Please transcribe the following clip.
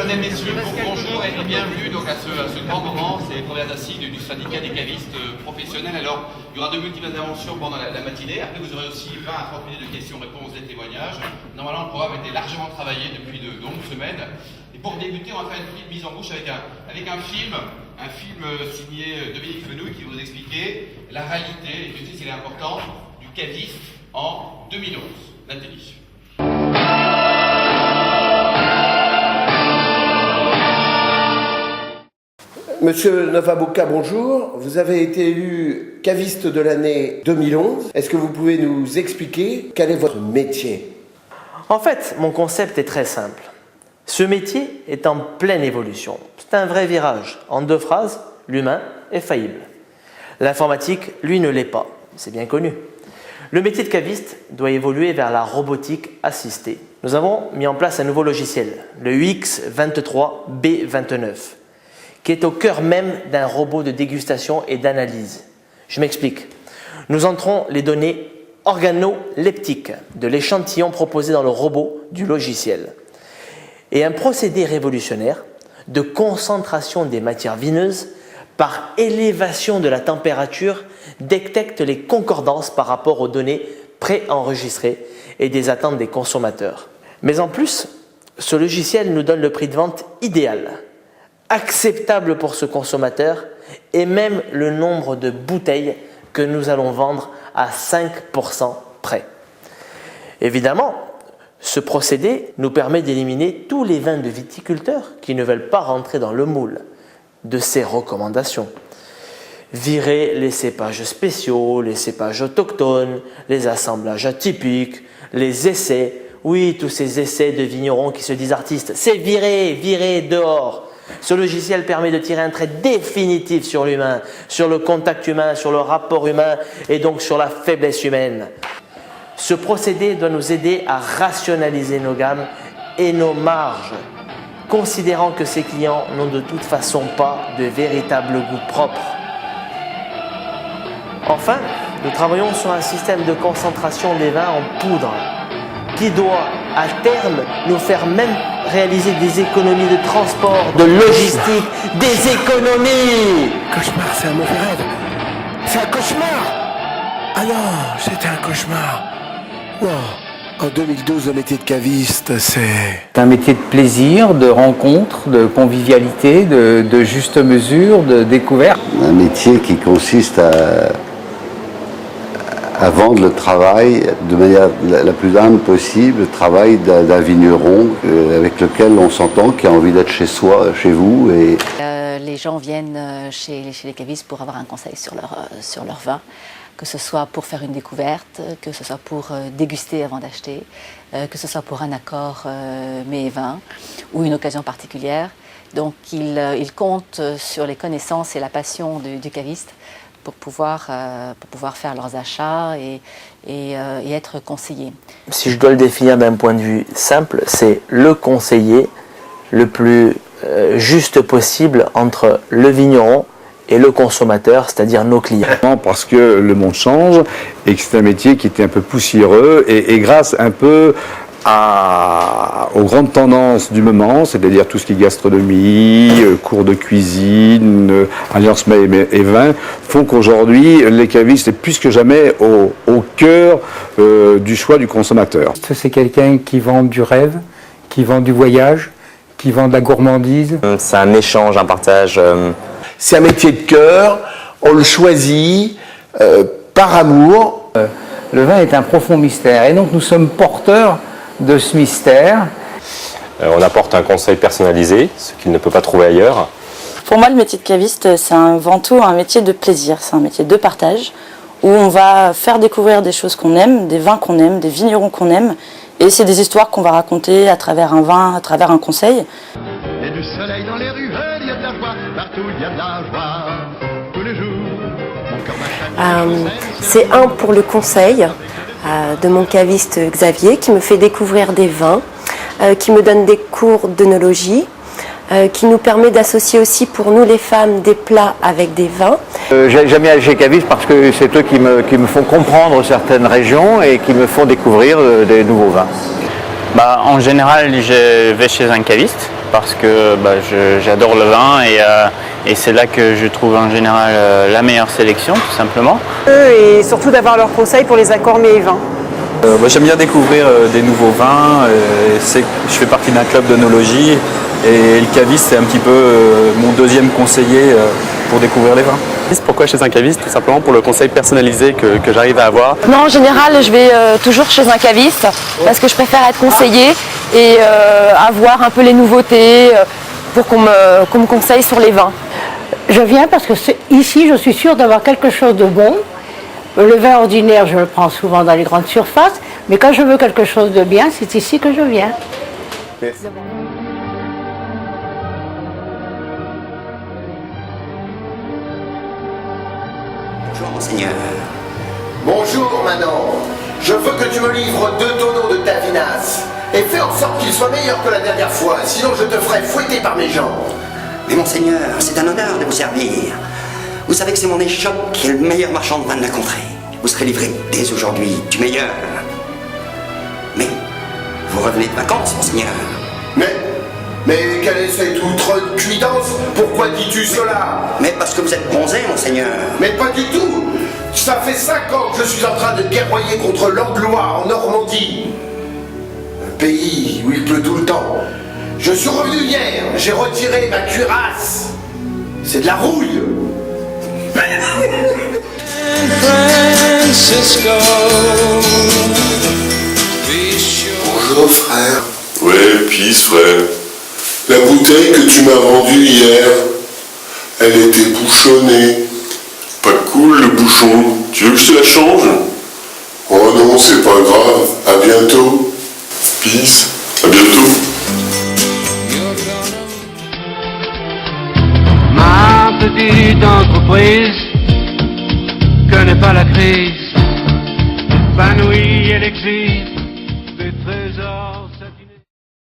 Mesdames et messieurs, bonjour et bienvenue donc à ce grand moment. C'est les premières assises du syndicat des cavistes professionnels. Alors, il y aura de multiples interventions pendant la matinée. Après, vous aurez aussi 20 à 30 minutes de questions-réponses et témoignages. Normalement, le programme a été largement travaillé depuis de longues semaines. Et pour débuter, on va faire une petite mise en bouche avec un film signé Dominique Fenouil qui va vous expliquer la réalité, et je sais s'il est important, du caviste en 2011. Nathalie. Monsieur Novabouka, bonjour. Vous avez été élu caviste de l'année 2011. Est-ce que vous pouvez nous expliquer quel est votre métier? En fait, mon concept est très simple. Ce métier est en pleine évolution. C'est un vrai virage. En 2 phrases, l'humain est faillible. L'informatique, lui, ne l'est pas. C'est bien connu. Le métier de caviste doit évoluer vers la robotique assistée. Nous avons mis en place un nouveau logiciel, le UX23B29, qui est au cœur même d'un robot de dégustation et d'analyse. Je m'explique. Nous entrons les données organoleptiques de l'échantillon proposé dans le robot du logiciel. Et un procédé révolutionnaire de concentration des matières vineuses par élévation de la température détecte les concordances par rapport aux données préenregistrées et des attentes des consommateurs. Mais en plus, ce logiciel nous donne le prix de vente idéal, acceptable pour ce consommateur et même le nombre de bouteilles que nous allons vendre à 5% près. Évidemment, ce procédé nous permet d'éliminer tous les vins de viticulteurs qui ne veulent pas rentrer dans le moule de ces recommandations. Virer les cépages spéciaux, les cépages autochtones, les assemblages atypiques, les essais, oui, tous ces essais de vignerons qui se disent artistes, c'est virer dehors. Ce logiciel permet de tirer un trait définitif sur l'humain, sur le contact humain, sur le rapport humain et donc sur la faiblesse humaine. Ce procédé doit nous aider à rationaliser nos gammes et nos marges, considérant que ces clients n'ont de toute façon pas de véritable goût propre. Enfin, nous travaillons sur un système de concentration des vins en poudre qui doit, à terme, nous faire même réaliser des économies de transport, de logistique, des économies. Cauchemar, c'est un mauvais rêve. C'est un cauchemar. Ah non, c'était un cauchemar. Wow. En 2012, le métier de caviste, c'est un métier de plaisir, de rencontre, de convivialité, de juste mesure, de découverte. Un métier qui consiste à vendre le travail de manière la plus humble possible, le travail d'un vigneron avec lequel on s'entend, qui a envie d'être chez soi, chez vous. Et les gens viennent chez les cavistes pour avoir un conseil sur leur vin, que ce soit pour faire une découverte, que ce soit pour déguster avant d'acheter, que ce soit pour un accord mets et vin ou une occasion particulière. Donc ils comptent sur les connaissances et la passion du caviste pour pouvoir faire leurs achats et être conseillés. Si je dois le définir d'un point de vue simple, c'est le conseiller le plus juste possible entre le vigneron et le consommateur, c'est-à-dire nos clients. Parce que le monde change et que c'est un métier qui était un peu poussiéreux et grâce un peu aux grandes tendances du moment, c'est-à-dire tout ce qui est gastronomie, cours de cuisine, alliance mets et vin, font qu'aujourd'hui les cavistes sont plus que jamais au cœur du choix du consommateur. C'est quelqu'un qui vend du rêve, qui vend du voyage, qui vend de la gourmandise. C'est un échange, un partage. C'est un métier de cœur, on le choisit par amour. Le vin est un profond mystère et donc nous sommes porteurs de ce mystère. On apporte un conseil personnalisé, ce qu'il ne peut pas trouver ailleurs. Pour moi, le métier de caviste, c'est avant tout un métier de plaisir, c'est un métier de partage, où on va faire découvrir des choses qu'on aime, des vins qu'on aime, des vignerons qu'on aime, et c'est des histoires qu'on va raconter à travers un vin, à travers un conseil. Il y a du soleil dans les rues, il y a de la joie, partout il y a de la joie, tous les jours. C'est un pour le conseil de mon caviste Xavier qui me fait découvrir des vins, qui me donne des cours d'œnologie, qui nous permet d'associer aussi pour nous les femmes des plats avec des vins. J'aime bien aller chez caviste parce que c'est eux qui me font comprendre certaines régions et qui me font découvrir des nouveaux vins. En général, je vais chez un caviste parce que j'adore le vin et c'est là que je trouve en général la meilleure sélection, tout simplement. Et surtout d'avoir leurs conseils pour les accords mets et vins. J'aime bien découvrir des nouveaux vins. Je fais partie d'un club d'œnologie et le caviste c'est un petit peu mon deuxième conseiller pour découvrir les vins. Pourquoi chez un caviste? Tout simplement pour le conseil personnalisé que j'arrive à avoir. Non, en général, je vais toujours chez un caviste parce que je préfère être conseillée et avoir un peu les nouveautés pour qu'on me conseille sur les vins. Je viens parce que ici, je suis sûre d'avoir quelque chose de bon. Le vin ordinaire, je le prends souvent dans les grandes surfaces, mais quand je veux quelque chose de bien, c'est ici que je viens. Merci. Bonjour, monseigneur. Bonjour, Manon. Je veux que tu me livres 2 tonneaux de ta vinasse. Et fais en sorte qu'il soit meilleur que la dernière fois, sinon je te ferai fouetter par mes gens. Mais monseigneur, c'est un honneur de vous servir. Vous savez que c'est mon échoppe qui est le meilleur marchand de vin de la contrée. Vous serez livré dès aujourd'hui du meilleur. Mais vous revenez de vacances, monseigneur. Mais quelle est cette outrecuidance? Pourquoi dis-tu cela? Mais parce que vous êtes bronzé, monseigneur. Mais pas du tout. Ça fait 5 ans que je suis en train de guerroyer contre l'Anglois en Normandie. Un pays où il pleut tout le temps. Je suis revenu hier, j'ai retiré ma cuirasse. C'est de la rouille. Bonjour frère. Ouais, peace frère. La bouteille que tu m'as vendue hier, elle était bouchonnée. Pas cool le bouchon. Tu veux que je te la change? Oh non, c'est pas grave. À bientôt. Peace. À bientôt. Ma petite entreprise connaît pas la crise. Épanouie, elle existe